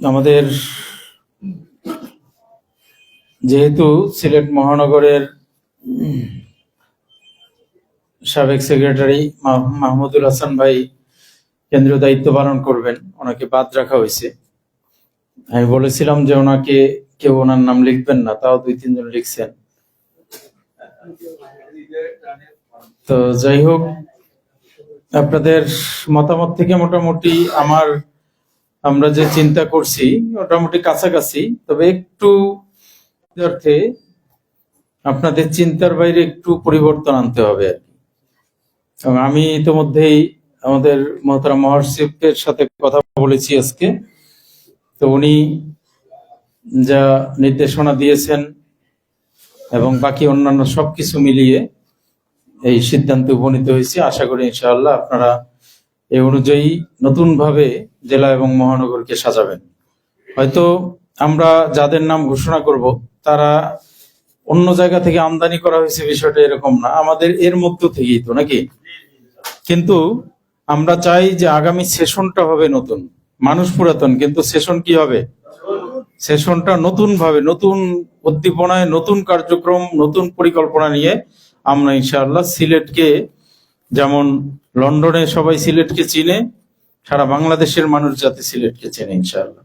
আমাদের যেহেতু সিলেট মহানগরের সাবেক সেক্রেটারি মাহমুদুল হাসান ভাই কেন্দ্রীয় দায়িত্ব পালন করবেন, ওনাকে বাদ রাখা হয়েছে। আমি বলেছিলাম যে ওনাকে কেউ ওনার নাম লিখবেন না, তাও 2-3 জন লিখছেন। তো যাই হোক, আপনাদের মতামত থেকে মোটামুটি আমরা যে চিন্তা করছি মোটামুটি কাছাকাছি, তবে একটু অর্থে আপনাদের চিন্তার বাইরে একটু পরিবর্তন আনতে হবে আর কি। এবং আমি ইতিমধ্যেই আমাদের মোহতারাম মহাসচিবের সাথে কথা বলেছি আজকে। তো উনি যা নির্দেশনা দিয়েছেন এবং বাকি অন্যান্য সবকিছু মিলিয়ে এই সিদ্ধান্তে উপনীত হয়েছে। আশা করি ইনশাআল্লাহ আপনারা এই অনুযায়ী নতুনভাবে জেলা এবং মহানগরকে সাজাবেন। হয়তো আমরা যাদের নাম ঘোষণা করব তারা অন্য জায়গা থেকে আমদানি করা হয়েছে, বিষয়টা এরকম না, আমাদের এর মধ্য থেকেই তো নাকি। কিন্তু আমরা চাই যে আগামী সেশনটা হবে নতুন, মানুষ পুরাতন, কিন্তু সেশন কি হবে? সেশনটা নতুন ভাবে, নতুন উদ্দীপনায়, নতুন কার্যক্রম, নতুন পরিকল্পনা নিয়ে আমরা ইনশাআল্লাহ সিলেটকে, যেমন লন্ডনে সবাই সিলেটকে চিনে, সারা বাংলাদেশের মানুষ যাতে সিলেটকে চেনে ইনশাআল্লাহ।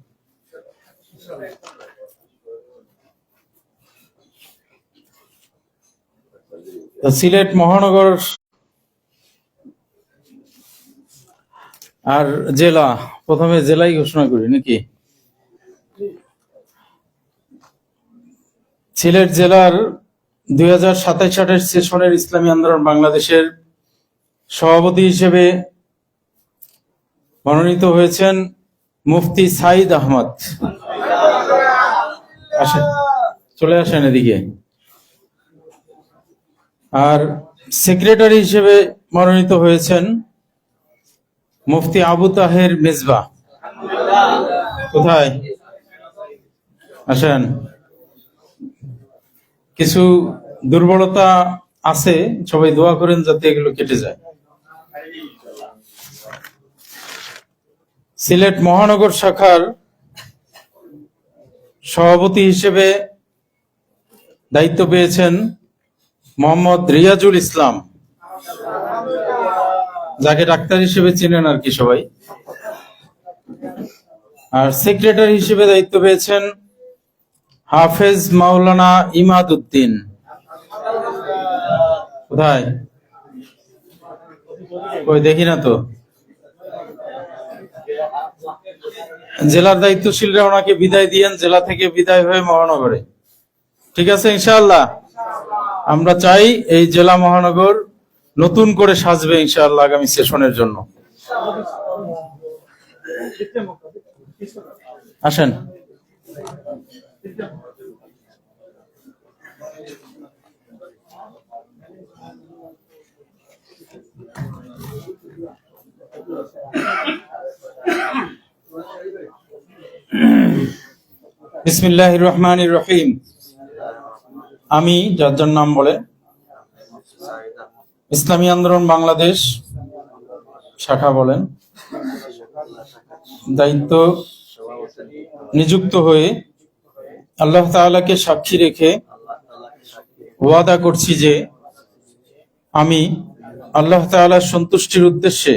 সিলেট মহানগর আর জেলা, প্রথমে জেলাই ঘোষণা করি নাকি। সিলেট জেলার 2027-28 সেশনের ইসলামী আন্দোলন বাংলাদেশের সভাপতি হিসেবে মনোনীত হয়েছেন মুফতি সাইদ আহমদ। চলে আসেন এদিকে। আর সেক্রেটারি হিসেবে মনোনীত হয়েছেন মুফতি আবু তাহের মেজবা। কোথায় আসেন? কিছু দুর্বলতা আছে, সবাই দোয়া করেন যাতে এগুলো কেটে যায়। সিলেট মহানগর শাখার সভাপতি হিসেবে দায়িত্ব পেয়েছেন মোহাম্মদ রিয়াজুল ইসলাম, যাকে ডাক্তার হিসেবে চিনেন আর কি সবাই। আর সেক্রেটারি হিসেবে দায়িত্ব পেয়েছেন হাফেজ মাওলানা ইমাদ উদ্দিন। কোথায়? ওই দেখি না তো। জেলার দায়িত্বশীলরা ওনাকে বিদায় দিয়েন, জেলা থেকে বিদায় হয়ে মহানগরে। ঠিক আছে ইনশাআল্লাহ। আমরা চাই এই জেলা মহানগর নতুন করে সাজবে ইনশাআল্লাহ আগামী সেশনের জন্য। আসেন। বিসমিল্লাহির রহমানির রহিম। আমি, যার নাম বলে, ইসলামী আন্দোলন বাংলাদেশ শাখা বলেন, দায়িত্ব নিযুক্ত হয়ে আল্লাহ তাআলাকে সাক্ষী রেখে ওয়াদা করছি যে আমি আল্লাহ তাআলার সন্তুষ্টির উদ্দেশ্যে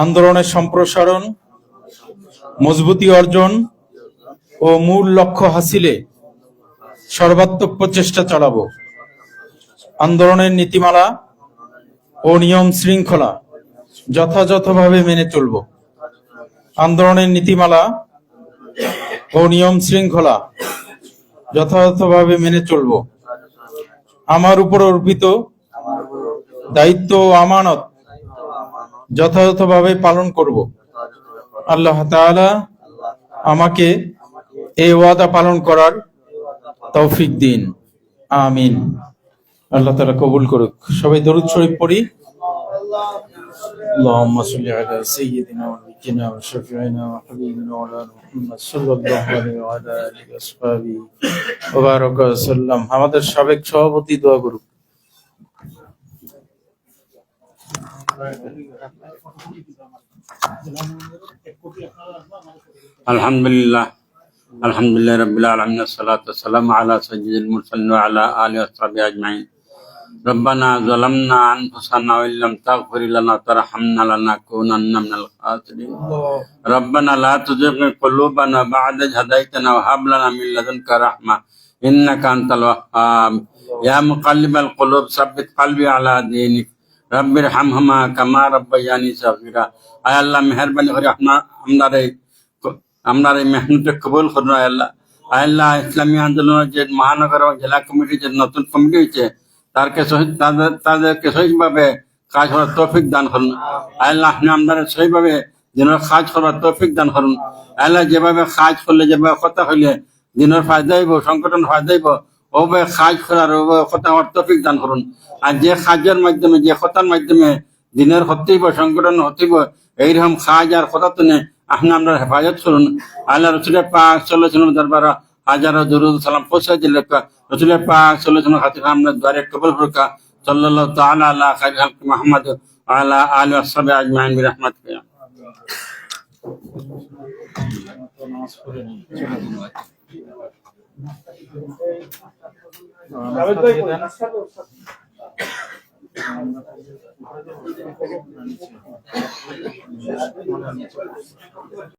আন্দোলনের সম্প্রসারণ, মজবুতি অর্জন ও মূল লক্ষ্য হাসিলে সর্বাত্মক প্রচেষ্টা চালাবো। আন্দোলনের নীতিমালা ও নিয়ম শৃঙ্খলা যথাযথভাবে মেনে চলব। আন্দোলনের নীতিমালা ও নিয়ম শৃঙ্খলা যথাযথভাবে মেনে চলব। আমার উপর অর্পিত দায়িত্ব ও আমানত যথাযথভাবে পালন করব। আল্লাহ তাআলা আমাকে এই ওয়াদা পালন করার তৌফিক দিন, আমিন। আল্লাহ তাআলা কবুল করুক। সবাই দরুদ শরীফ পড়ি। আল্লাহুম্মা সাল্লি আলা সাইয়্যিদিনা ওয়া নাবিয়িনা ওয়া শাফিঈনা ওয়া হাবিবিনা ওয়া আলা মুহাম্মদ সাল্লাল্লাহু আলাইহি ওয়া আলা আলিহি ওয়া সাহবিহি ওয়া বারাকা ওয়া সাল্লাম। আমাদের সাবেক সভাপতি দোয়া করুক। আলহামদুলিল্লাহ আলহামদুলিল্লাহ রাব্বিল আলামিন আসসালাতু ওয়াসসালামু আলা সাইয়্যিদিল মুরসালিন ওয়া আলা আলিহি ওয়া সাহবিহি আজমাইন রব্বানা যালামনা আনফুসানা ওয়া ইল্লাম তাগফির লানা ওয়া তারহামনা লানাকুনান্না মিনাল খাসিরিন রব্বানা লা তুযিগ কুলুবানা বা'দা ইয হাদাইতানা ওয়া হাব লানা মিন লাদুনকা রাহমা ইন্নাকা আনতাল ওয়াহ্হাব ইয়া মুকাল্লিবাল কুলুব সাব্বিত কলবি আলা দীনিক রব্বির হামহুমা কামা রাব্বায়ানি সাগীরা। আয় আল্লাহ মেহেরবানি করে আপনার এই মেহনতকে কবুল করুন। আয় আল্লাহ, আয় আল্লাহ, ইসলামী আন্দোলনের যে মহানগর এবং জেলা কমিটি যে নতুন কমিটি হয়েছে তাদেরকে সহিভাবে কাজ করার তৌফিক দান করুন। আয় আল্লাহ, আপনি আমাদের সহিভাবে দিনের কাজ করার তৌফিক দান করুন। আয় আল্লাহ, যেভাবে কাজ করলে, যেভাবে কথা হইলে দিনের ফায়দা হইব, সংগঠন ফায়দা হইব, ওভাবে কাজ করার ওভাবে কথা হওয়ার তৌফিক দান করুন। আর যে কাজের মাধ্যমে, যে কথার মাধ্যমে দিনের হতে হইব, সংগঠন হতে হইব, এইরকম কাজ আর কথা তুলে আপনি আমরা হেফাজত করুন। আল্লাহ রসুলের পাক সাল্লাল্লাহু আলাইহি ওয়াসাল্লাম দরবার হাজারো দুরূদ সালাম পৌঁছে দিলে রসুলের পাক সাল্লাল্লাহু আলাইহি ওয়াসাল্লাম খাতির আমরা দ্বারে কবুল ফুরকা সাল্লাল্লাহু তাআলা আলা খায়রি খালকি মুহাম্মদ ওয়া আলা আলিহি ওয়া সাহবিহি আজমাইন বিরহমাতিকা।